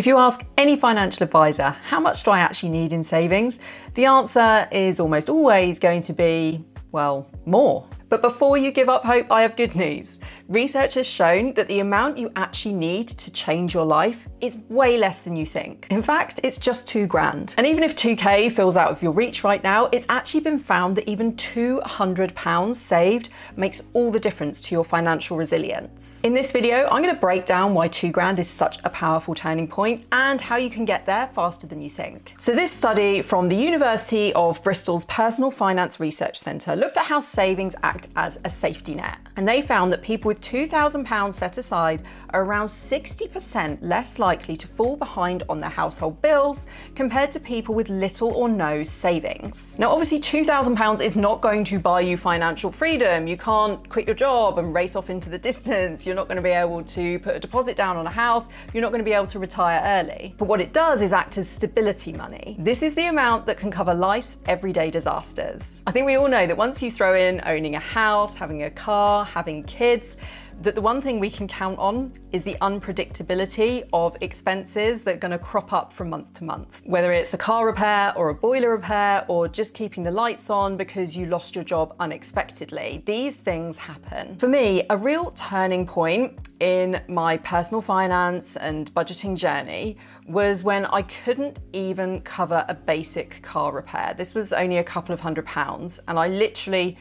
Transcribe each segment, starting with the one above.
If you ask any financial advisor, how much do I actually need in savings? The answer is almost always going to be, well, more. But before you give up hope, I have good news. Research has shown that the amount you actually need to change your life is way less than you think. In fact, it's just £2,000. And even if 2K feels out of your reach right now, it's actually been found that even £200 saved makes all the difference to your financial resilience. In this video, I'm going to break down why £2,000 is such a powerful turning point and how you can get there faster than you think. So this study from the University of Bristol's Personal Finance Research Centre looked at how savings act as a safety net. And they found that people with £2,000 set aside are around 60% less likely to fall behind on their household bills compared to people with little or no savings. Now, obviously, £2,000 is not going to buy you financial freedom. You can't quit your job and race off into the distance. You're not going to be able to put a deposit down on a house. You're not going to be able to retire early. But what it does is act as stability money. This is the amount that can cover life's everyday disasters. I think we all know that once you throw in owning a house, having a car, having kids, that the one thing we can count on is the unpredictability of expenses that are going to crop up from month to month. Whether it's a car repair or a boiler repair or just keeping the lights on because you lost your job unexpectedly, these things happen. For me, a real turning point in my personal finance and budgeting journey was when I couldn't even cover a basic car repair. This was only a couple of £100s, and I literally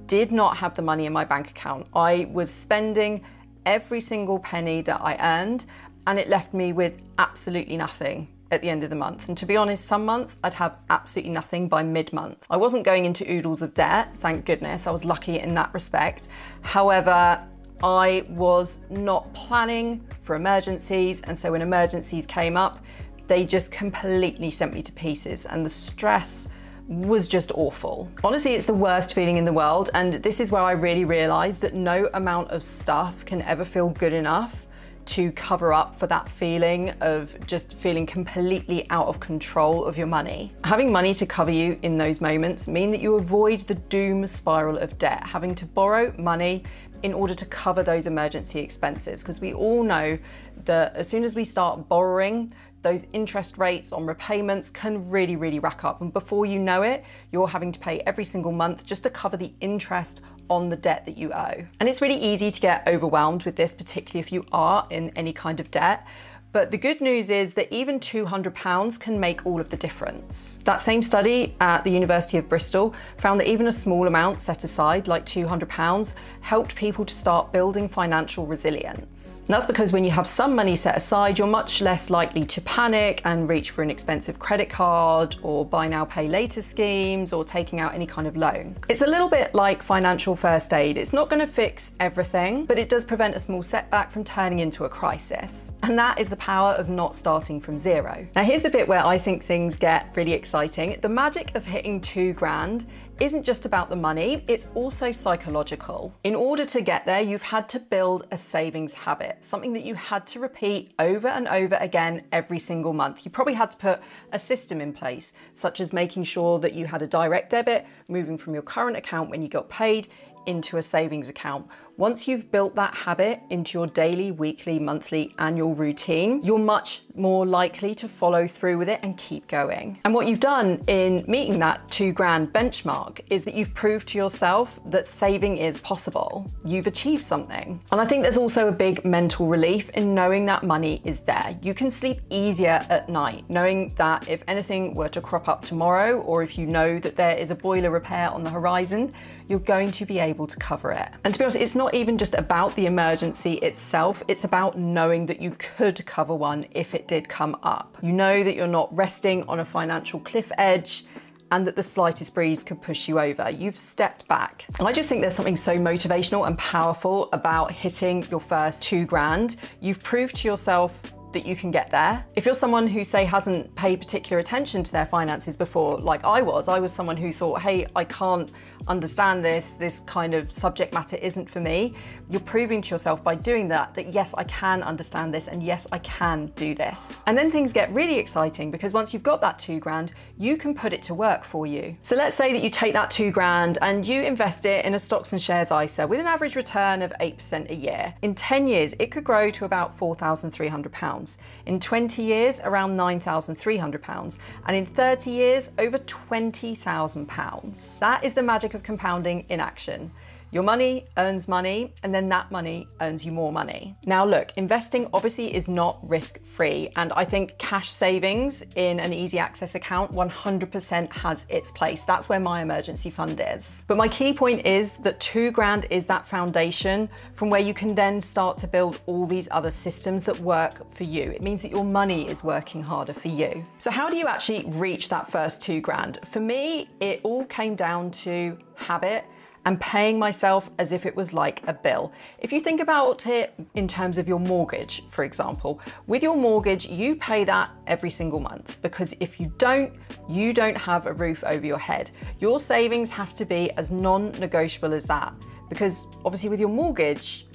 did not have the money in my bank account. I was spending every single penny that I earned, and it left me with absolutely nothing at the end of the month. And to be honest, some months I'd have absolutely nothing by mid-month. I wasn't going into oodles of debt, thank goodness. I was lucky in that respect. However, I was not planning for emergencies, and so when emergencies came up, they just completely sent me to pieces, and the stress was just awful. Honestly, it's the worst feeling in the world, and this is where I really realized that no amount of stuff can ever feel good enough to cover up for that feeling of just feeling completely out of control of your money. Having money to cover you in those moments mean that you avoid the doom spiral of debt, having to borrow money in order to cover those emergency expenses, because we all know that as soon as we start borrowing, those interest rates on repayments can really, really rack up. And before you know it, you're having to pay every single month just to cover the interest on the debt that you owe. And it's really easy to get overwhelmed with this, particularly if you are in any kind of debt. But the good news is that even £200 can make all of the difference. That same study at the University of Bristol found that even a small amount set aside, like £200, helped people to start building financial resilience. And that's because when you have some money set aside, you're much less likely to panic and reach for an expensive credit card or buy now, pay later schemes or taking out any kind of loan. It's a little bit like financial first aid. It's not going to fix everything, but it does prevent a small setback from turning into a crisis. And that is the power of not starting from zero. Now here's the bit where I think things get really exciting. The magic of hitting £2,000 isn't just about the money, it's also psychological. In order to get there, you've had to build a savings habit, something that you had to repeat over and over again every single month. You probably had to put a system in place, such as making sure that you had a direct debit moving from your current account when you got paid into a savings account. Once you've built that habit into your daily, weekly, monthly, annual routine, you're much more likely to follow through with it and keep going. And what you've done in meeting that £2,000 benchmark is that you've proved to yourself that saving is possible. You've achieved something. And I think there's also a big mental relief in knowing that money is there. You can sleep easier at night, knowing that if anything were to crop up tomorrow, or if you know that there is a boiler repair on the horizon, you're going to be able to cover it. And to be honest, it's not even just about the emergency itself, it's about knowing that you could cover one if it did come up. You know that you're not resting on a financial cliff edge and that the slightest breeze could push you over. You've stepped back. And I just think there's something so motivational and powerful about hitting your first £2,000. You've proved to yourself that you can get there. If you're someone who, say, hasn't paid particular attention to their finances before, like I was someone who thought, hey, I can't understand this kind of subject matter isn't for me. You're proving to yourself by doing that yes, I can understand this, and yes, I can do this. And then things get really exciting, because once you've got that £2,000, you can put it to work for you. So let's say that you take that £2,000 and you invest it in a stocks and shares ISA with an average return of 8% a year. In 10 years, it could grow to about £4,300. £9,000. In 20 years, around £9,300. And in 30 years, over £20,000. That is the magic of compounding in action. Your money earns money, and then that money earns you more money. Now look, investing obviously is not risk-free, and I think cash savings in an easy access account 100% has its place. That's where my emergency fund is. But my key point is that £2,000 is that foundation from where you can then start to build all these other systems that work for you. It means that your money is working harder for you. So how do you actually reach that first £2,000? For me, it all came down to habit and paying myself as if it was like a bill. If you think about it in terms of your mortgage, for example, with your mortgage, you pay that every single month, because if you don't have a roof over your head. Your savings have to be as non-negotiable as that, because obviously with your mortgage,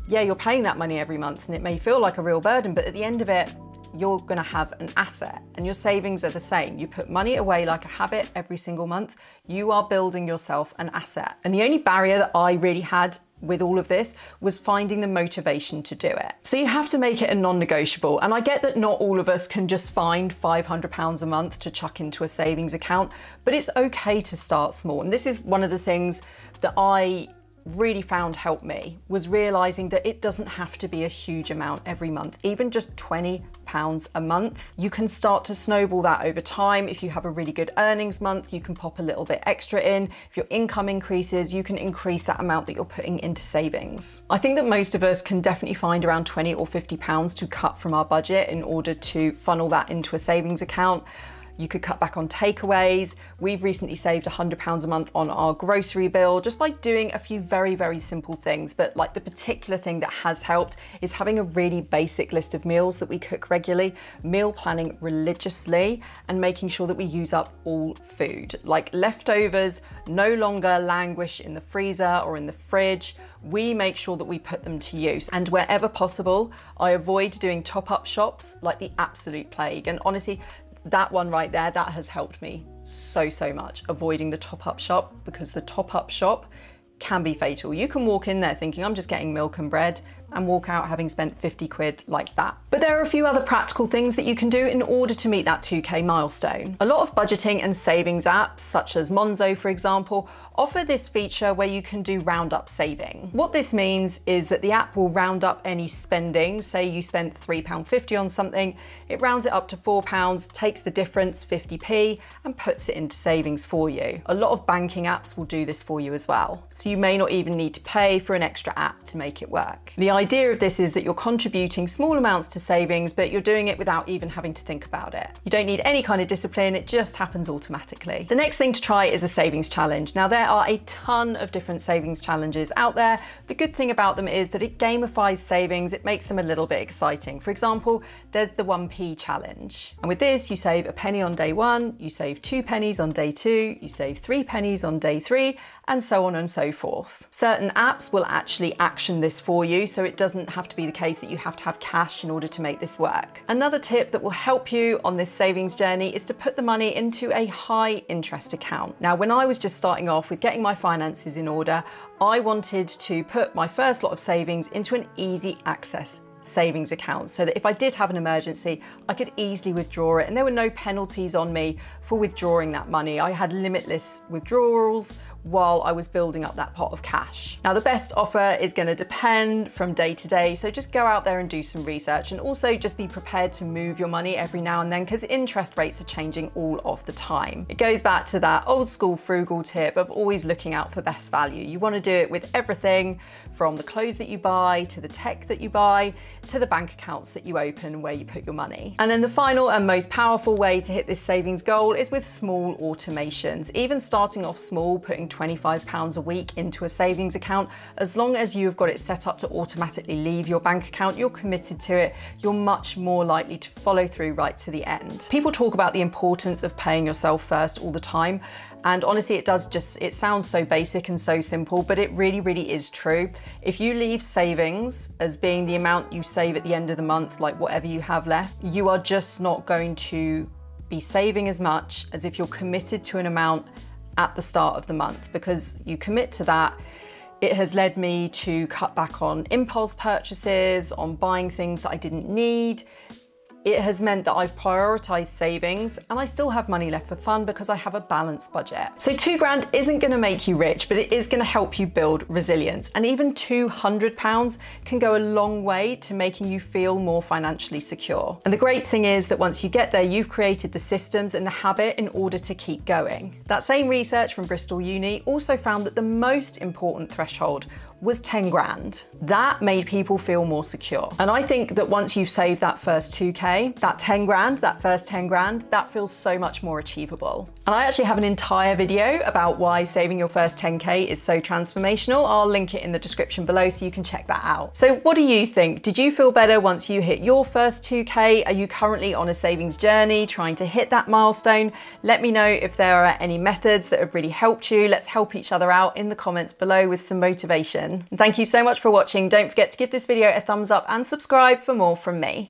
yeah, you're paying that money every month and it may feel like a real burden, but at the end of it, you're going to have an asset, and your savings are the same. You put money away like a habit every single month. You are building yourself an asset. And the only barrier that I really had with all of this was finding the motivation to do it. So you have to make it a non-negotiable. And I get that not all of us can just find £500 a month to chuck into a savings account, but it's okay to start small. And this is one of the things that I really found helped me, was realizing that it doesn't have to be a huge amount every month. Even just £20 a month, you can start to snowball that over time. If you have a really good earnings month, you can pop a little bit extra in. If your income increases, you can increase that amount that you're putting into savings. I think that most of us can definitely find around £20 or £50 to cut from our budget in order to funnel that into a savings account. You could cut back on takeaways. We've recently saved £100 a month on our grocery bill just by doing a few very, very simple things. But like the particular thing that has helped is having a really basic list of meals that we cook regularly, meal planning religiously, and making sure that we use up all food. Like leftovers no longer languish in the freezer or in the fridge. We make sure that we put them to use. And wherever possible, I avoid doing top-up shops like the absolute plague. And honestly, that one right there, that has helped me so much, avoiding the top-up shop, because the top-up shop can be fatal. You can walk in there thinking, I'm just getting milk and bread, and walk out having spent 50 quid like that. But there are a few other practical things that you can do in order to meet that 2K milestone. A lot of budgeting and savings apps, such as Monzo, for example, offer this feature where you can do round-up saving. What this means is that the app will round up any spending. Say you spent £3.50 on something, it rounds it up to £4, takes the difference, 50p, and puts it into savings for you. A lot of banking apps will do this for you as well. So you may not even need to pay for an extra app to make it work. The idea of this is that you're contributing small amounts to savings, but you're doing it without even having to think about it. You don't need any kind of discipline, it just happens automatically. The next thing to try is a savings challenge. Now, there are a ton of different savings challenges out there. The good thing about them is that it gamifies savings, it makes them a little bit exciting. For example, there's the 1p challenge. And with this, you save a penny on day 1, you save 2 pennies on day 2, you save 3 pennies on day 3, and so on and so forth. Certain apps will actually action this for you, so it doesn't have to be the case that you have to have cash in order to make this work. Another tip that will help you on this savings journey is to put the money into a high interest account. Now, when I was just starting off with getting my finances in order, I wanted to put my first lot of savings into an easy access savings account, so that if I did have an emergency, I could easily withdraw it and there were no penalties on me for withdrawing that money. I had limitless withdrawals while I was building up that pot of cash. Now, the best offer is going to depend from day to day, so just go out there and do some research, and also just be prepared to move your money every now and then, because interest rates are changing all of the time. It goes back to that old school frugal tip of always looking out for best value. You want to do it with everything from the clothes that you buy, to the tech that you buy, to the bank accounts that you open, where you put your money. And then the final and most powerful way to hit this savings goal is with small automations. Even starting off small, putting £25 a week into a savings account, as long as you've got it set up to automatically leave your bank account, you're committed to it, you're much more likely to follow through right to the end. People talk about the importance of paying yourself first all the time, and honestly, it sounds so basic and so simple, but it really is true. If you leave savings as being the amount you save at the end of the month, like whatever you have left, you are just not going to be saving as much as if you're committed to an amount at the start of the month, because you commit to that. It has led me to cut back on impulse purchases, on buying things that I didn't need. It has meant that I've prioritized savings and I still have money left for fun because I have a balanced budget. So £2 isn't going to make you rich, but it is going to help you build resilience. And even £200 can go a long way to making you feel more financially secure. And the great thing is that once you get there, you've created the systems and the habit in order to keep going. That same research from Bristol Uni also found that the most important threshold was 10 grand. That made people feel more secure. And I think that once you've saved that first 2K, that 10 grand, that first 10 grand, that feels so much more achievable. And I actually have an entire video about why saving your first 10K is so transformational. I'll link it in the description below so you can check that out. So what do you think? Did you feel better once you hit your first 2K? Are you currently on a savings journey trying to hit that milestone? Let me know if there are any methods that have really helped you. Let's help each other out in the comments below with some motivation. And thank you so much for watching. Don't forget to give this video a thumbs up and subscribe for more from me.